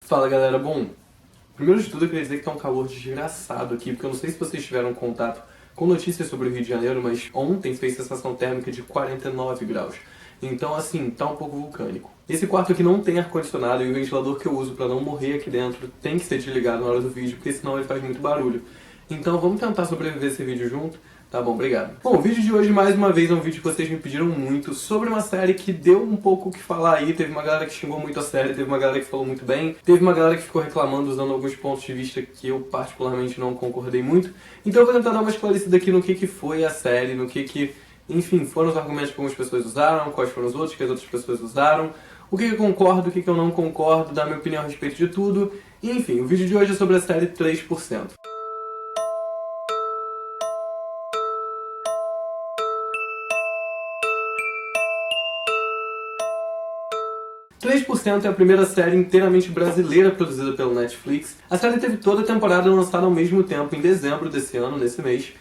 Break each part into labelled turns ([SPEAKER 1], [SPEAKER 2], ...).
[SPEAKER 1] Fala galera, bom, primeiro de tudo eu queria dizer que tá um calor desgraçado aqui, porque eu não sei se vocês tiveram contato com notícias sobre o Rio de Janeiro, mas ontem fez sensação térmica de 49 graus. Então assim, tá um pouco vulcânico. Esse quarto aqui não tem ar-condicionado e o ventilador que eu uso pra não morrer aqui dentro tem que ser desligado na hora do vídeo, porque senão ele faz muito barulho. Então vamos tentar sobreviver esse vídeo junto? Tá bom, obrigado. Bom, o vídeo de hoje, mais uma vez, é um vídeo que vocês me pediram muito sobre uma série que deu um pouco o que falar aí. Teve uma galera que xingou muito a série, teve uma galera que falou muito bem, teve uma galera que ficou reclamando usando alguns pontos de vista que eu particularmente não concordei muito. Então eu vou tentar dar uma esclarecida aqui no que foi a série, no que, enfim, foram os argumentos que algumas pessoas usaram, quais foram os outros que as outras pessoas usaram, o que eu concordo, o que eu não concordo, dar minha opinião a respeito de tudo. E, enfim, o vídeo de hoje é sobre a série 3%. 3% é a primeira série inteiramente brasileira produzida pelo Netflix. A série teve toda a temporada lançada ao mesmo tempo, em dezembro desse ano, nesse mês.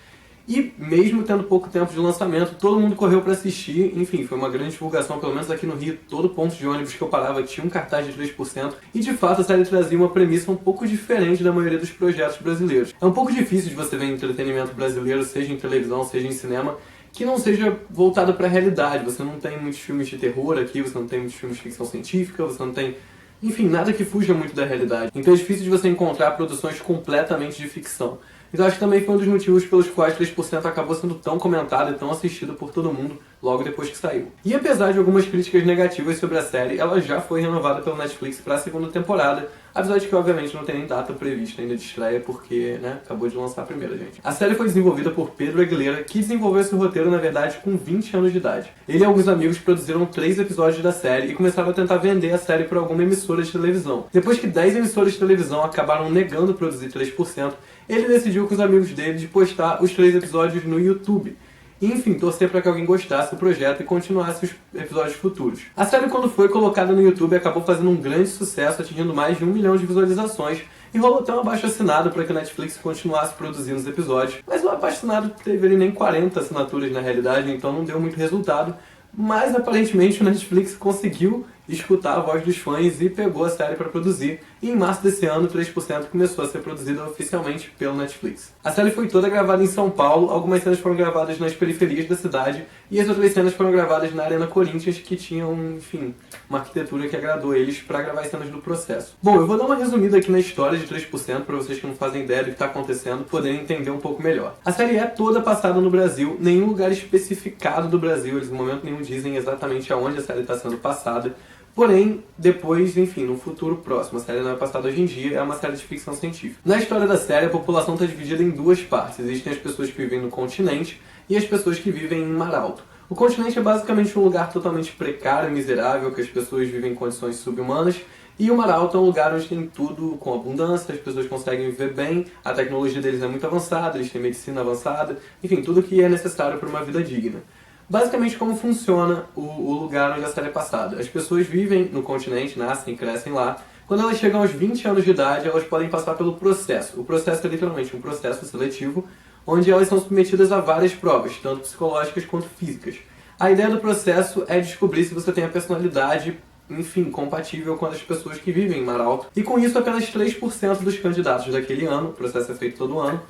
[SPEAKER 1] E mesmo tendo pouco tempo de lançamento, todo mundo correu pra assistir. Enfim, foi uma grande divulgação, pelo menos aqui no Rio, todo ponto de ônibus que eu parava tinha um cartaz de 3%. E de fato a série trazia uma premissa um pouco diferente da maioria dos projetos brasileiros. É um pouco difícil de você ver entretenimento brasileiro, seja em televisão, seja em cinema, que não seja voltado para a realidade. Você não tem muitos filmes de terror aqui, você não tem muitos filmes de ficção científica, você não tem, enfim, nada que fuja muito da realidade. Então é difícil de você encontrar produções completamente de ficção. Então acho que também foi um dos motivos pelos quais 3% acabou sendo tão comentado e tão assistido por todo mundo logo depois que saiu. E apesar de algumas críticas negativas sobre a série, ela já foi renovada pelo Netflix para a segunda temporada, apesar de que obviamente não tem nem data prevista ainda de estreia, porque, né, acabou de lançar a primeira, gente. A série foi desenvolvida por Pedro Aguilera, que desenvolveu esse roteiro, na verdade, com 20 anos de idade. Ele e alguns amigos produziram 3 episódios da série e começaram a tentar vender a série para alguma emissora de televisão. Depois que 10 emissoras de televisão acabaram negando produzir 3%, ele decidiu com os amigos dele de postar os 3 episódios no YouTube. E, enfim, torcer para que alguém gostasse do projeto e continuasse os episódios futuros. A série, quando foi colocada no YouTube, acabou fazendo um grande sucesso, atingindo mais de 1 milhão de visualizações, e rolou até um abaixo-assinado para que a Netflix continuasse produzindo os episódios. Mas o abaixo-assinado teve ali nem 40 assinaturas na realidade, então não deu muito resultado. Mas aparentemente o Netflix conseguiu escutar a voz dos fãs e pegou a série para produzir. E em março desse ano, 3% começou a ser produzida oficialmente pelo Netflix. A série foi toda gravada em São Paulo, algumas cenas foram gravadas nas periferias da cidade e as outras cenas foram gravadas na Arena Corinthians, que tinham, enfim, uma arquitetura que agradou eles para gravar as cenas do processo. Bom, eu vou dar uma resumida aqui na história de 3% para vocês que não fazem ideia do que está acontecendo poderem entender um pouco melhor. A série é toda passada no Brasil, nenhum lugar especificado do Brasil, eles em momento nenhum dizem exatamente aonde a série está sendo passada. Porém, depois, enfim, no futuro próximo, a série não é passada hoje em dia, é uma série de ficção científica. Na história da série, a população está dividida em duas partes. Existem as pessoas que vivem no continente e as pessoas que vivem em Mar Alto. O continente é basicamente um lugar totalmente precário e miserável, que as pessoas vivem em condições subhumanas, e o Mar Alto é um lugar onde tem tudo com abundância, as pessoas conseguem viver bem, a tecnologia deles é muito avançada, eles têm medicina avançada, enfim, tudo que é necessário para uma vida digna. Basicamente, como funciona o lugar onde a série é passada. As pessoas vivem no continente, nascem e crescem lá. Quando elas chegam aos 20 anos de idade, elas podem passar pelo processo. O processo é literalmente um processo seletivo, onde elas são submetidas a várias provas, tanto psicológicas quanto físicas. A ideia do processo é descobrir se você tem a personalidade, enfim, compatível com as pessoas que vivem em Mar Alto. E com isso, apenas 3% dos candidatos daquele ano, o processo é feito todo ano,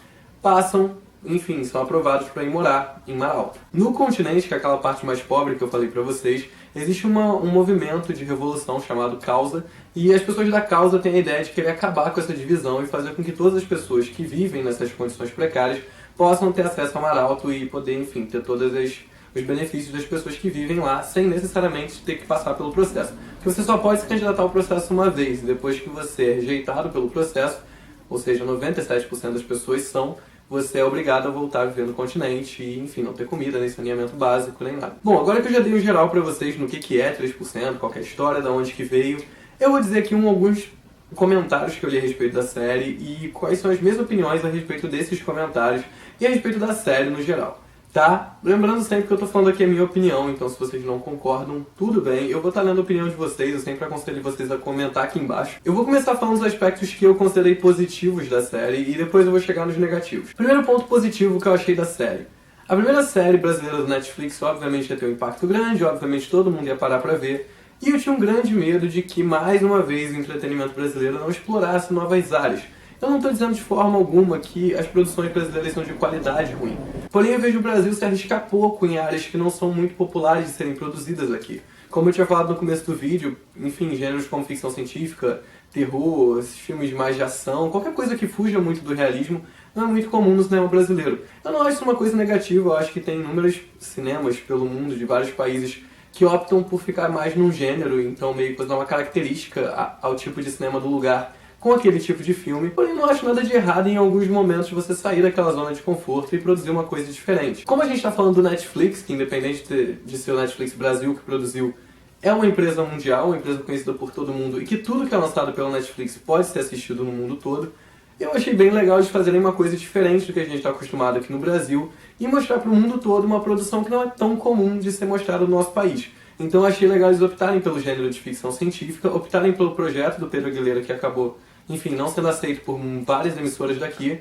[SPEAKER 1] passam, enfim, são aprovados para ir morar em Mar Alto. No continente, que é aquela parte mais pobre que eu falei para vocês, existe um movimento de revolução chamado Causa, e as pessoas da Causa têm a ideia de querer acabar com essa divisão e fazer com que todas as pessoas que vivem nessas condições precárias possam ter acesso a Mar Alto e poder, enfim, ter todos os benefícios das pessoas que vivem lá, sem necessariamente ter que passar pelo processo. Porque você só pode se candidatar ao processo uma vez, e depois que você é rejeitado pelo processo, ou seja, 97% das pessoas são, você é obrigado a voltar a viver no continente e, enfim, não ter comida, nem saneamento básico, nem nada. Bom, agora que eu já dei um geral pra vocês no que é 3%, qual que é a história, de onde que veio, eu vou dizer aqui alguns comentários que eu li a respeito da série e quais são as minhas opiniões a respeito desses comentários e a respeito da série no geral. Tá? Lembrando sempre que eu tô falando aqui a minha opinião, então se vocês não concordam, tudo bem. Eu vou estar lendo a opinião de vocês, eu sempre aconselho vocês a comentar aqui embaixo. Eu vou começar falando os aspectos que eu considerei positivos da série e depois eu vou chegar nos negativos. Primeiro ponto positivo que eu achei da série. A primeira série brasileira do Netflix obviamente ia ter um impacto grande, obviamente todo mundo ia parar pra ver. E eu tinha um grande medo de que, mais uma vez, o entretenimento brasileiro não explorasse novas áreas. Eu não estou dizendo de forma alguma que as produções brasileiras são de qualidade ruim. Porém, eu vejo o Brasil se arriscar pouco em áreas que não são muito populares de serem produzidas aqui. Como eu tinha falado no começo do vídeo, enfim, gêneros como ficção científica, terror, esses filmes mais de ação, qualquer coisa que fuja muito do realismo, não é muito comum no cinema brasileiro. Eu não acho isso uma coisa negativa, eu acho que tem inúmeros cinemas pelo mundo, de vários países, que optam por ficar mais num gênero, então meio que dar uma característica ao tipo de cinema do lugar com aquele tipo de filme. Porém, não acho nada de errado em alguns momentos você sair daquela zona de conforto e produzir uma coisa diferente. Como a gente está falando do Netflix, que independente de ser o Netflix Brasil que produziu, é uma empresa mundial, uma empresa conhecida por todo mundo, e que tudo que é lançado pela Netflix pode ser assistido no mundo todo, eu achei bem legal de fazerem uma coisa diferente do que a gente está acostumado aqui no Brasil e mostrar para o mundo todo uma produção que não é tão comum de ser mostrada no nosso país. Então eu achei legal eles optarem pelo gênero de ficção científica, optarem pelo projeto do Pedro Aguilera, que acabou, enfim, não sendo aceito por várias emissoras daqui,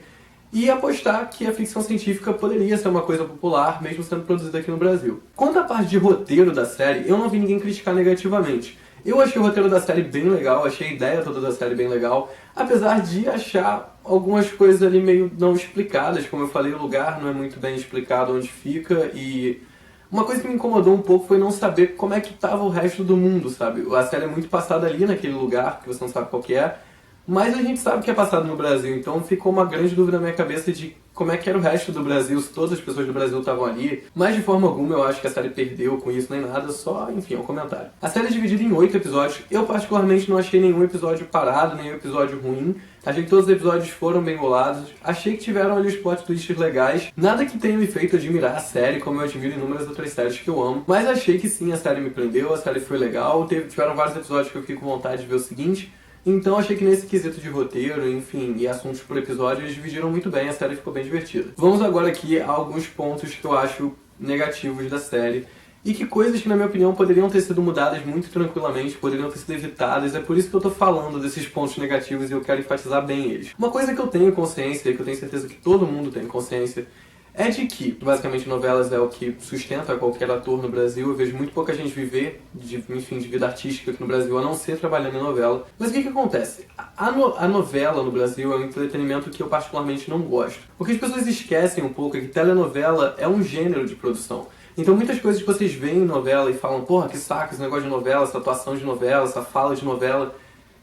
[SPEAKER 1] e apostar que a ficção científica poderia ser uma coisa popular, mesmo sendo produzida aqui no Brasil. Quanto à parte de roteiro da série, eu não vi ninguém criticar negativamente. Eu achei o roteiro da série bem legal, achei a ideia toda da série bem legal, apesar de achar algumas coisas ali meio não explicadas. Como eu falei, o lugar não é muito bem explicado onde fica, e uma coisa que me incomodou um pouco foi não saber como é que estava o resto do mundo, sabe? A série é muito passada ali naquele lugar, que você não sabe qual que é, mas a gente sabe que é passado no Brasil, então ficou uma grande dúvida na minha cabeça de como é que era o resto do Brasil, se todas as pessoas do Brasil estavam ali. Mas de forma alguma eu acho que a série perdeu com isso nem nada, só, enfim, é um comentário. A série é dividida em 8 episódios, eu particularmente não achei nenhum episódio parado, nenhum episódio ruim. Achei que todos os episódios foram bem bolados, achei que tiveram ali os plot twists legais. Nada que tenha me feito admirar a série, como eu admiro inúmeras outras séries que eu amo, mas achei que sim, a série me prendeu, a série foi legal, tiveram vários episódios que eu fiquei com vontade de ver o seguinte. Então achei que nesse quesito de roteiro, enfim, e assuntos por episódio, eles dividiram muito bem, a série ficou bem divertida. Vamos agora aqui a alguns pontos que eu acho negativos da série, e que coisas que, na minha opinião, poderiam ter sido mudadas muito tranquilamente, poderiam ter sido evitadas. É por isso que eu tô falando desses pontos negativos e eu quero enfatizar bem eles. Uma coisa que eu tenho consciência, que eu tenho certeza que todo mundo tem consciência, é de que, basicamente, novelas é o que sustenta qualquer ator no Brasil. Eu vejo muito pouca gente viver de vida artística aqui no Brasil, a não ser trabalhando em novela. Mas o que acontece? A novela no Brasil é um entretenimento que eu particularmente não gosto. O que as pessoas esquecem um pouco é que telenovela é um gênero de produção. Então muitas coisas que vocês veem em novela e falam, porra, que saco esse negócio de novela, essa atuação de novela, essa fala de novela,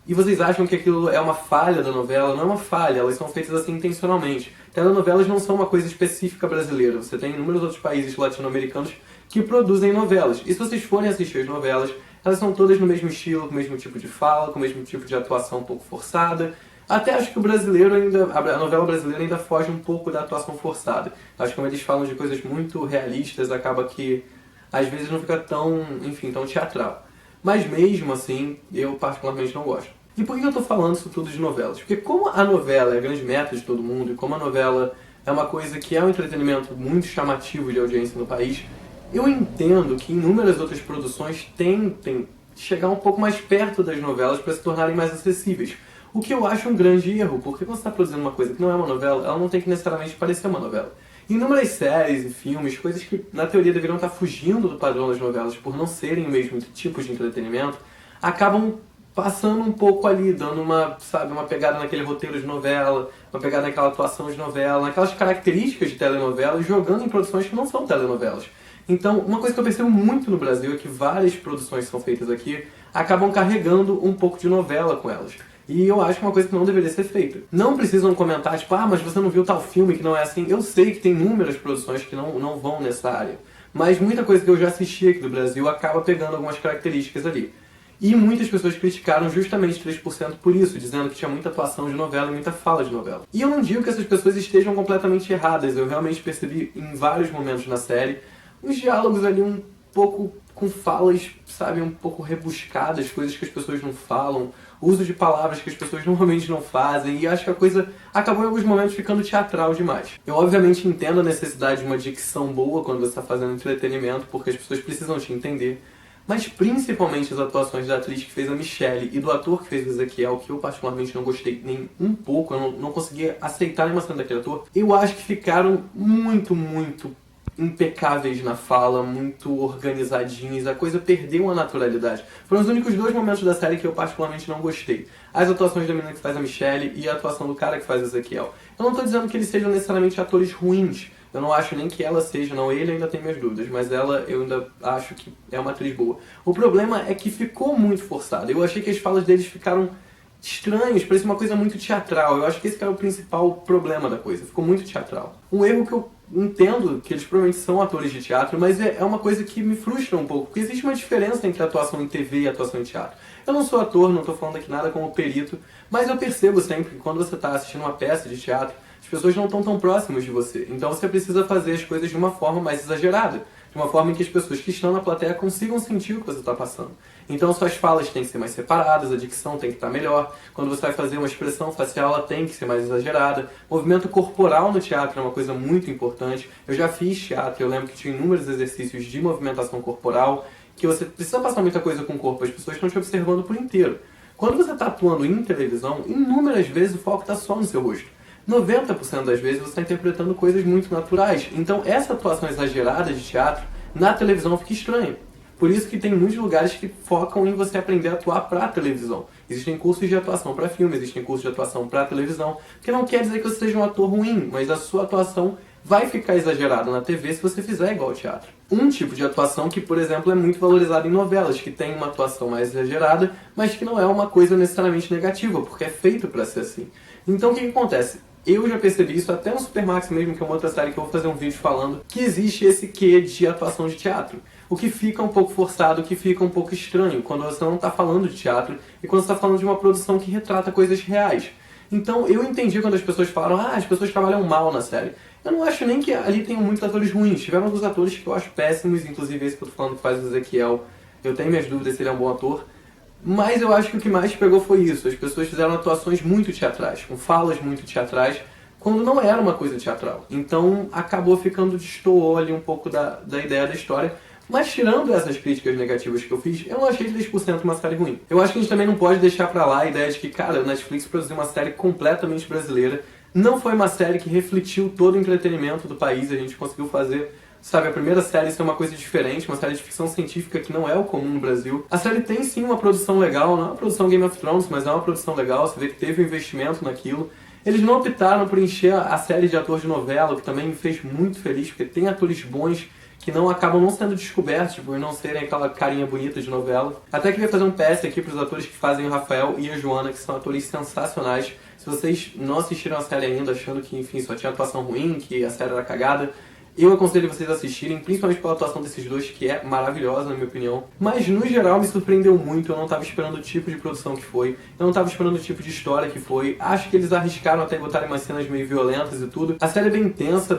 [SPEAKER 1] e vocês acham que aquilo é uma falha da novela. Não é uma falha, elas são feitas assim intencionalmente. Telenovelas não são uma coisa específica brasileira. Você tem inúmeros outros países latino-americanos que produzem novelas. E se vocês forem assistir as novelas, elas são todas no mesmo estilo, com o mesmo tipo de fala, com o mesmo tipo de atuação um pouco forçada. Até acho que o brasileiro a novela brasileira ainda foge um pouco da atuação forçada. Acho que como eles falam de coisas muito realistas, acaba que às vezes não fica tão, enfim, tão teatral. Mas mesmo assim, eu particularmente não gosto. E por que eu tô falando isso tudo de novelas? Porque como a novela é a grande meta de todo mundo, e como a novela é uma coisa que é um entretenimento muito chamativo de audiência no país, eu entendo que inúmeras outras produções tentem chegar um pouco mais perto das novelas para se tornarem mais acessíveis. O que eu acho um grande erro, porque quando você está produzindo uma coisa que não é uma novela, ela não tem que necessariamente parecer uma novela. Inúmeras séries e filmes, coisas que na teoria deveriam estar fugindo do padrão das novelas por não serem o mesmo tipo de entretenimento, acabam passando um pouco ali, dando uma pegada naquele roteiro de novela, uma pegada naquela atuação de novela, naquelas características de telenovela, e jogando em produções que não são telenovelas. Então, uma coisa que eu percebo muito no Brasil é que várias produções que são feitas aqui acabam carregando um pouco de novela com elas. E eu acho que é uma coisa que não deveria ser feita. Não precisam comentar, tipo, mas você não viu tal filme que não é assim. Eu sei que tem inúmeras produções que não vão nessa área. Mas muita coisa que eu já assisti aqui do Brasil acaba pegando algumas características ali. E muitas pessoas criticaram justamente 3% por isso, dizendo que tinha muita atuação de novela e muita fala de novela. E eu não digo que essas pessoas estejam completamente erradas, eu realmente percebi em vários momentos na série uns diálogos ali um pouco com falas, um pouco rebuscadas, coisas que as pessoas não falam, uso de palavras que as pessoas normalmente não fazem, e acho que a coisa acabou em alguns momentos ficando teatral demais. Eu obviamente entendo a necessidade de uma dicção boa quando você está fazendo entretenimento, porque as pessoas precisam te entender, mas principalmente as atuações da atriz que fez a Michelle e do ator que fez o Ezequiel, que eu particularmente não gostei nem um pouco, eu não conseguia aceitar nenhuma cena daquele ator, eu acho que ficaram muito impecáveis na fala, muito organizadinhos, a coisa perdeu a naturalidade. Foram os únicos 2 momentos da série que eu particularmente não gostei. As atuações da menina que faz a Michelle e a atuação do cara que faz o Ezequiel. Eu não tô dizendo que eles sejam necessariamente atores ruins, eu não acho nem que ela seja, não, ele ainda tem minhas dúvidas, mas ela eu ainda acho que é uma atriz boa. O problema é que ficou muito forçado, eu achei que as falas deles ficaram estranhos, parecia uma coisa muito teatral. Eu acho que esse era o principal problema da coisa, ficou muito teatral. Um erro que eu entendo que eles provavelmente são atores de teatro, mas é uma coisa que me frustra um pouco, porque existe uma diferença entre atuação em TV e atuação em teatro. Eu não sou ator, não estou falando aqui nada como perito, mas eu percebo sempre que quando você está assistindo uma peça de teatro, as pessoas não estão tão próximas de você. Então você precisa fazer as coisas de uma forma mais exagerada, de uma forma em que as pessoas que estão na plateia consigam sentir o que você está passando. Então suas falas têm que ser mais separadas, a dicção tem que estar melhor. Quando você vai fazer uma expressão facial, ela tem que ser mais exagerada. Movimento corporal no teatro é uma coisa muito importante. Eu já fiz teatro, eu lembro que tinha inúmeros exercícios de movimentação corporal, que você precisa passar muita coisa com o corpo, as pessoas estão te observando por inteiro. Quando você está atuando em televisão, inúmeras vezes o foco está só no seu rosto. 90% das vezes você está interpretando coisas muito naturais. Então essa atuação exagerada de teatro na televisão fica estranha. Por isso que tem muitos lugares que focam em você aprender a atuar para televisão. Existem cursos de atuação para filme, existem cursos de atuação para televisão, que não quer dizer que você seja um ator ruim, mas a sua atuação vai ficar exagerada na TV se você fizer igual ao teatro. Um tipo de atuação que, por exemplo, é muito valorizado em novelas, que tem uma atuação mais exagerada, mas que não é uma coisa necessariamente negativa, porque é feito para ser assim. Então o que acontece? Eu já percebi isso até no Supermax mesmo, que é uma outra série que eu vou fazer um vídeo falando, que existe esse quê de atuação de teatro. O que fica um pouco forçado, o que fica um pouco estranho, quando você não está falando de teatro e quando você está falando de uma produção que retrata coisas reais. Então eu entendi quando as pessoas falaram, as pessoas trabalham mal na série. Eu não acho nem que ali tenham muitos atores ruins. Tiveram alguns atores que eu acho péssimos, inclusive esse que eu tô falando que faz o Ezequiel. Eu tenho minhas dúvidas se ele é um bom ator. Mas eu acho que o que mais pegou foi isso. As pessoas fizeram atuações muito teatrais, com falas muito teatrais, quando não era uma coisa teatral. Então acabou ficando destoou ali um pouco da ideia da história. Mas tirando essas críticas negativas que eu fiz, eu não achei de 10% uma série ruim. Eu acho que a gente também não pode deixar pra lá a ideia de que, cara, a Netflix produziu uma série completamente brasileira. Não foi uma série que refletiu todo o entretenimento do país, a gente conseguiu fazer, sabe, a primeira série ser uma coisa diferente, uma série de ficção científica que não é o comum no Brasil. A série tem sim uma produção legal, não é uma produção Game of Thrones, mas é uma produção legal, você vê que teve um investimento naquilo. Eles não optaram por encher a série de ator de novela, o que também me fez muito feliz, porque tem atores bons que não acabam não sendo descobertos por não serem aquela carinha bonita de novela. Até queria fazer um PS aqui para os atores que fazem o Rafael e a Joana, que são atores sensacionais. Se vocês não assistiram a série ainda, achando que, enfim, só tinha atuação ruim, que a série era cagada, eu aconselho vocês a assistirem, principalmente pela atuação desses dois, que é maravilhosa, na minha opinião. Mas, no geral, me surpreendeu muito. Eu não estava esperando o tipo de produção que foi. Eu não estava esperando o tipo de história que foi. Acho que eles arriscaram até botarem umas cenas meio violentas e tudo. A série é bem intensa,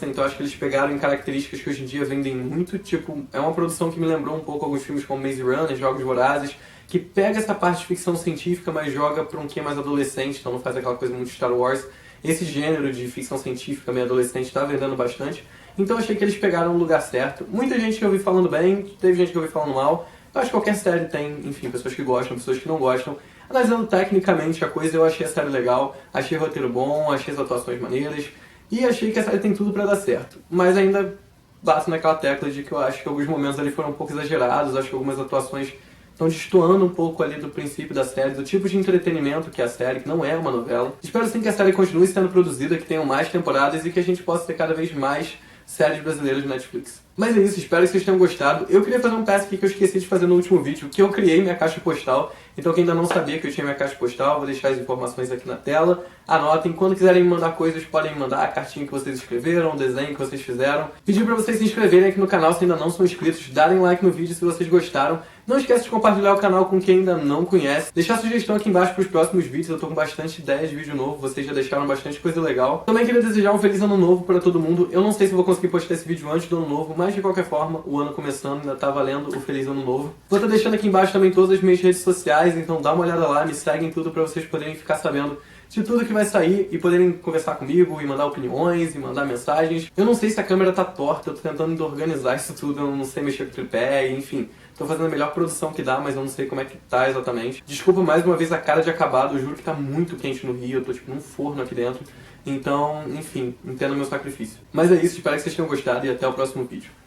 [SPEAKER 1] então acho que eles pegaram em características que hoje em dia vendem muito. Tipo, é uma produção que me lembrou um pouco alguns filmes como Maze Runner, Jogos Vorazes, que pega essa parte de ficção científica, mas joga para um que é mais adolescente, então não faz aquela coisa muito Star Wars. Esse gênero de ficção científica meio adolescente está vendendo bastante. Então achei que eles pegaram o lugar certo. Muita gente que eu vi falando bem, teve gente que eu vi falando mal. Eu acho que qualquer série tem, enfim, pessoas que gostam, pessoas que não gostam. Analisando tecnicamente a coisa, eu achei a série legal, achei o roteiro bom, achei as atuações maneiras e achei que a série tem tudo pra dar certo. Mas ainda bato naquela tecla de que eu acho que alguns momentos ali foram um pouco exagerados, acho que algumas atuações estão destoando um pouco ali do princípio da série, do tipo de entretenimento que é a série, que não é uma novela. Espero sim que a série continue sendo produzida, que tenham mais temporadas e que a gente possa ter cada vez mais séries brasileiras de Netflix. Mas é isso, espero que vocês tenham gostado. Eu queria fazer um teste aqui que eu esqueci de fazer no último vídeo, que eu criei minha caixa postal. Então quem ainda não sabia que eu tinha minha caixa postal, vou deixar as informações aqui na tela. Anotem, quando quiserem me mandar coisas, podem me mandar a cartinha que vocês escreveram, o desenho que vocês fizeram. Pedir pra vocês se inscreverem aqui no canal se ainda não são inscritos, darem like no vídeo se vocês gostaram. Não esqueça de compartilhar o canal com quem ainda não conhece. Deixar sugestão aqui embaixo para os próximos vídeos, eu tô com bastante ideias de vídeo novo, vocês já deixaram bastante coisa legal. Também queria desejar um feliz ano novo para todo mundo. Eu não sei se vou conseguir postar esse vídeo antes do ano novo, mas de qualquer forma, o ano começando, ainda tá valendo o feliz ano novo. Vou estar deixando aqui embaixo também todas as minhas redes sociais, então dá uma olhada lá, me seguem tudo para vocês poderem ficar sabendo de tudo que vai sair e poderem conversar comigo e mandar opiniões e mandar mensagens. Eu não sei se a câmera tá torta, eu tô tentando organizar isso tudo, eu não sei mexer com o tripé, enfim. Tô fazendo a melhor produção que dá, mas eu não sei como é que tá exatamente. Desculpa mais uma vez a cara de acabado, eu juro que tá muito quente no Rio, eu tô tipo num forno aqui dentro. Então, enfim, entenda meu sacrifício. Mas é isso, espero que vocês tenham gostado e até o próximo vídeo.